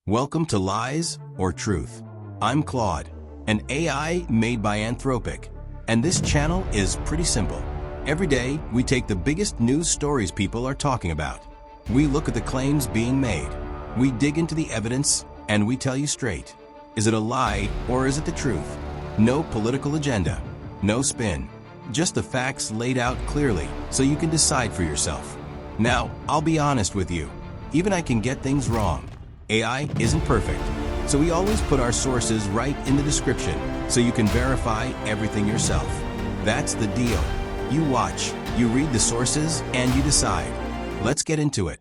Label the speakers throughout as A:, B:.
A: Welcome to Lies or Truth. I'm Claude, an AI made by Anthropic, and this channel is pretty simple. Every day, we take the biggest news stories people are talking about. We look at the claims being made. We dig into the evidence, and we tell you straight. Is it a lie or is it the truth? No political agenda, no spin, just the facts laid out clearly so you can decide for yourself. Now, I'll be honest with you. Even I can get things wrong. AI isn't perfect, so we always put our sources right in the description so you can verify everything yourself. That's the deal. You watch, you read the sources, and you decide. Let's get into it.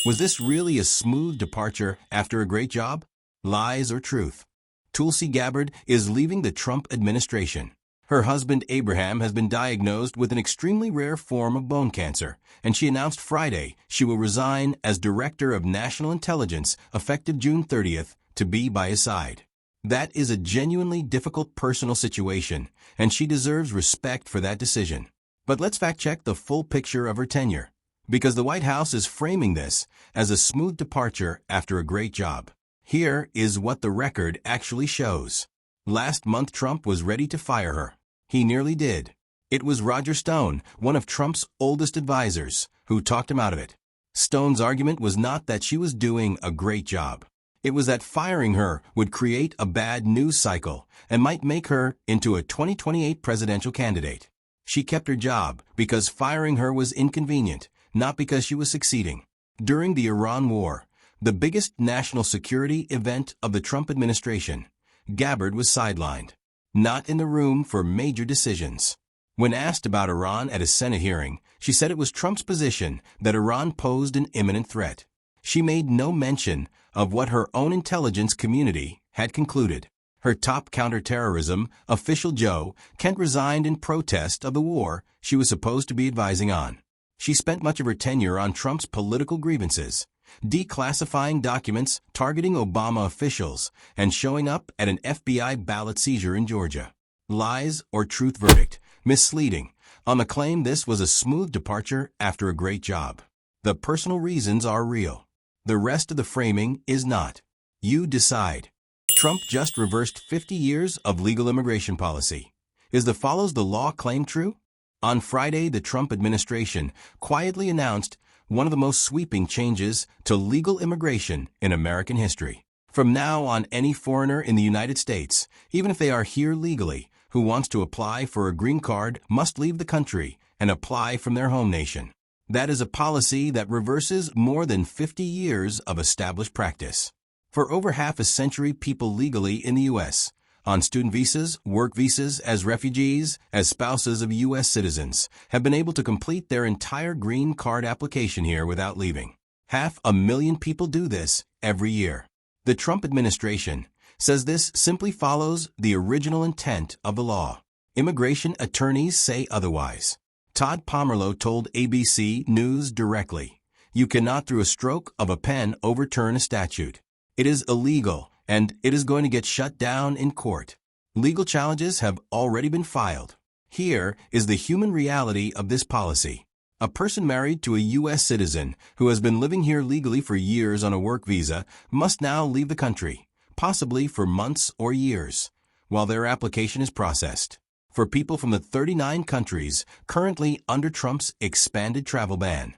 A: Was this really a smooth departure after a great job? Lies or truth? Tulsi Gabbard is leaving the Trump administration. Her husband Abraham has been diagnosed with an extremely rare form of bone cancer, and she announced Friday she will resign as Director of National Intelligence effective June 30th to be by his side. That is a genuinely difficult personal situation, and she deserves respect for that decision. But let's fact-check the full picture of her tenure, because the White House is framing this as a smooth departure after a great job. Here is what the record actually shows. Last month, Trump was ready to fire her. He nearly did. It was Roger Stone, one of Trump's oldest advisors, who talked him out of it. Stone's argument was not that she was doing a great job. It was that firing her would create a bad news cycle and might make her into a 2028 presidential candidate. She kept her job because firing her was inconvenient, not because she was succeeding. During the Iran war, the biggest national security event of the Trump administration, Gabbard was sidelined, not in the room for major decisions. When asked about Iran at a Senate hearing, she said it was Trump's position that Iran posed an imminent threat. She made no mention of what her own intelligence community had concluded. Her top counterterrorism official Joe Kent resigned in protest of the war she was supposed to be advising on. She spent much of her tenure on Trump's political grievances, declassifying documents, targeting Obama officials, and showing up at an FBI ballot seizure in Georgia. Lies or truth verdict? Misleading, on the claim this was a smooth departure after a great job. The personal reasons are real. The rest of the framing is not. You decide. Trump just reversed 50 years of legal immigration policy. Is the follows the law claim true? On Friday, the Trump administration quietly announced one of the most sweeping changes to legal immigration in American history. From now on, any foreigner in the United States, even if they are here legally, who wants to apply for a green card must leave the country and apply from their home nation. That is a policy that reverses more than 50 years of established practice. For over half a century, people legally in the U.S., on student visas, work visas, as refugees, as spouses of U.S. citizens, have been able to complete their entire green card application here without leaving. 500,000 people do this every year. The Trump administration says this simply follows the original intent of the law. Immigration attorneys say otherwise. Todd Pomerleau told ABC News directly, "You cannot through a stroke of a pen overturn a statute. It is illegal, and it is going to get shut down in court. Legal challenges have already been filed." Here is the human reality of this policy. A person married to a U.S. citizen who has been living here legally for years on a work visa must now leave the country, possibly for months or years, while their application is processed. For people from the 39 countries currently under Trump's expanded travel ban,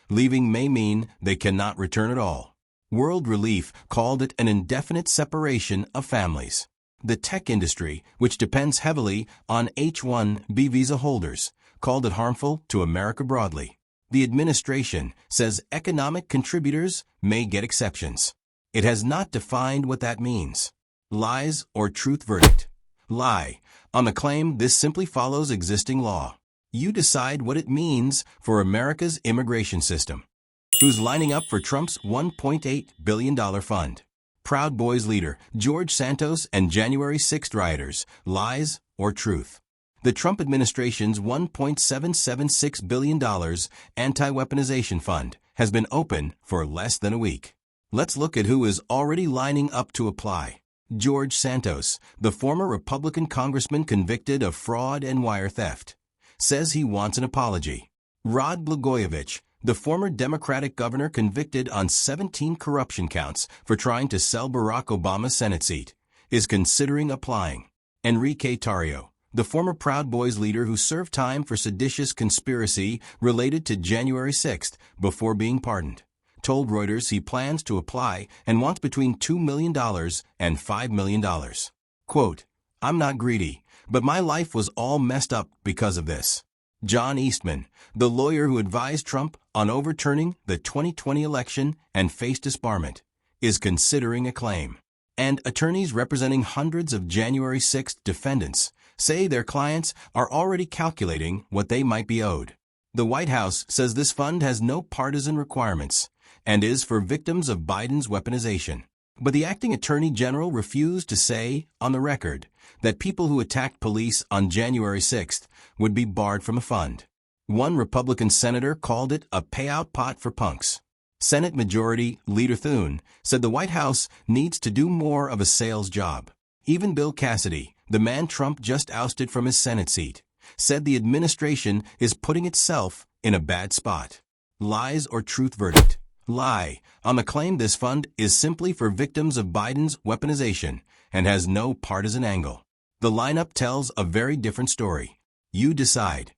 A: leaving may mean they cannot return at all. World Relief called it an indefinite separation of families. The tech industry, which depends heavily on H-1B visa holders, called it harmful to America broadly. The administration says economic contributors may get exceptions. It has not defined what that means. Lies or truth verdict? Lie, on the claim this simply follows existing law. You decide what it means for America's immigration system. Who's lining up for Trump's $1.8 billion fund? Proud Boys leader George Santos and January 6th rioters. Lies or truth? The Trump administration's $1.776 billion anti-weaponization fund has been open for less than a week. Let's look at who is already lining up to apply. George Santos, the former Republican congressman convicted of fraud and wire theft, says he wants an apology. Rod Blagojevich, The former Democratic governor convicted on 17 corruption counts for trying to sell Barack Obama's Senate seat is considering applying. Enrique Tarrio, the former Proud Boys leader who served time for seditious conspiracy related to January 6th before being pardoned, told Reuters he plans to apply and wants between $2 million and $5 million. Quote, "I'm not greedy, but my life was all messed up because of this." John Eastman, the lawyer who advised Trump on overturning the 2020 election and faced disbarment, is considering a claim. And attorneys representing hundreds of January 6th defendants say their clients are already calculating what they might be owed. The White House says this fund has no partisan requirements and is for victims of Biden's weaponization. But the acting attorney general refused to say, on the record, that people who attacked police on January 6th would be barred from a fund. One Republican senator called it a payout pot for punks. Senate Majority Leader Thune said the White House needs to do more of a sales job. Even Bill Cassidy, the man Trump just ousted from his Senate seat, said the administration is putting itself in a bad spot. Lies or truth verdict? Lie on the claim this fund is simply for victims of Biden's weaponization and has no partisan angle. The lineup tells a very different story. You decide.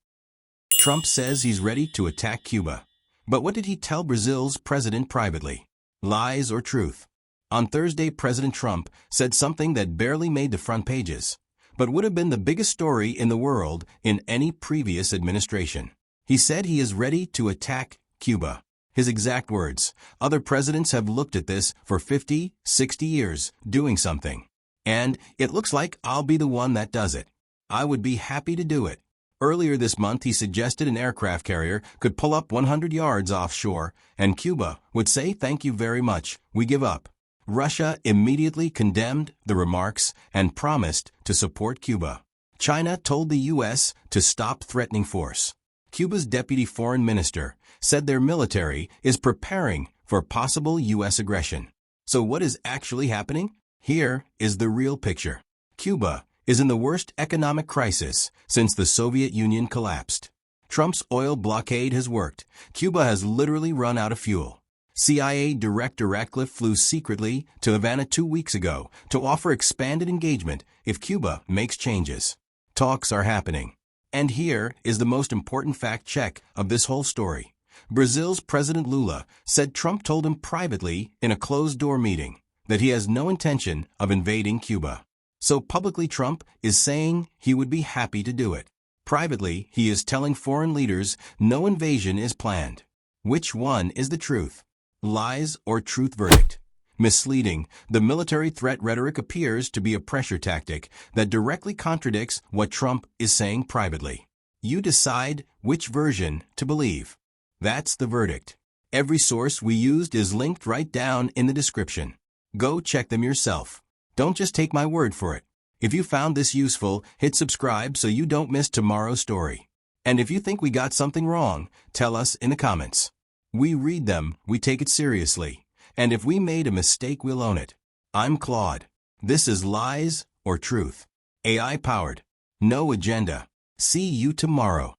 A: Trump says he's ready to attack Cuba. But what did he tell Brazil's president privately? Lies or truth? On Thursday, President Trump said something that barely made the front pages, but would have been the biggest story in the world in any previous administration. He said he is ready to attack Cuba. His exact words, "Other presidents have looked at this for 50, 60 years, doing something. And it looks like I'll be the one that does it. I would be happy to do it." Earlier this month, he suggested an aircraft carrier could pull up 100 yards offshore, and Cuba would say, "Thank you very much, we give up." Russia immediately condemned the remarks and promised to support Cuba. China told the U.S. to stop threatening force. Cuba's deputy foreign minister said their military is preparing for possible U.S. aggression. So what is actually happening? Here is the real picture. Cuba is in the worst economic crisis since the Soviet Union collapsed. Trump's oil blockade has worked. Cuba has literally run out of fuel. CIA Director Ratcliffe flew secretly to Havana 2 weeks ago to offer expanded engagement if Cuba makes changes. Talks are happening. And here is the most important fact check of this whole story. Brazil's President Lula said Trump told him privately in a closed-door meeting that he has no intention of invading Cuba. So publicly Trump is saying he would be happy to do it. Privately, he is telling foreign leaders no invasion is planned. Which one is the truth? Lies or truth verdict? Misleading, the military threat rhetoric appears to be a pressure tactic that directly contradicts what Trump is saying privately. You decide which version to believe. That's the verdict. Every source we used is linked right down in the description. Go check them yourself. Don't just take my word for it. If you found this useful, hit subscribe so you don't miss tomorrow's story. And if you think we got something wrong, tell us in the comments. We read them, we take it seriously. And if we made a mistake, we'll own it. I'm Claude. This is Lies or Truth. AI powered. No agenda. See you tomorrow.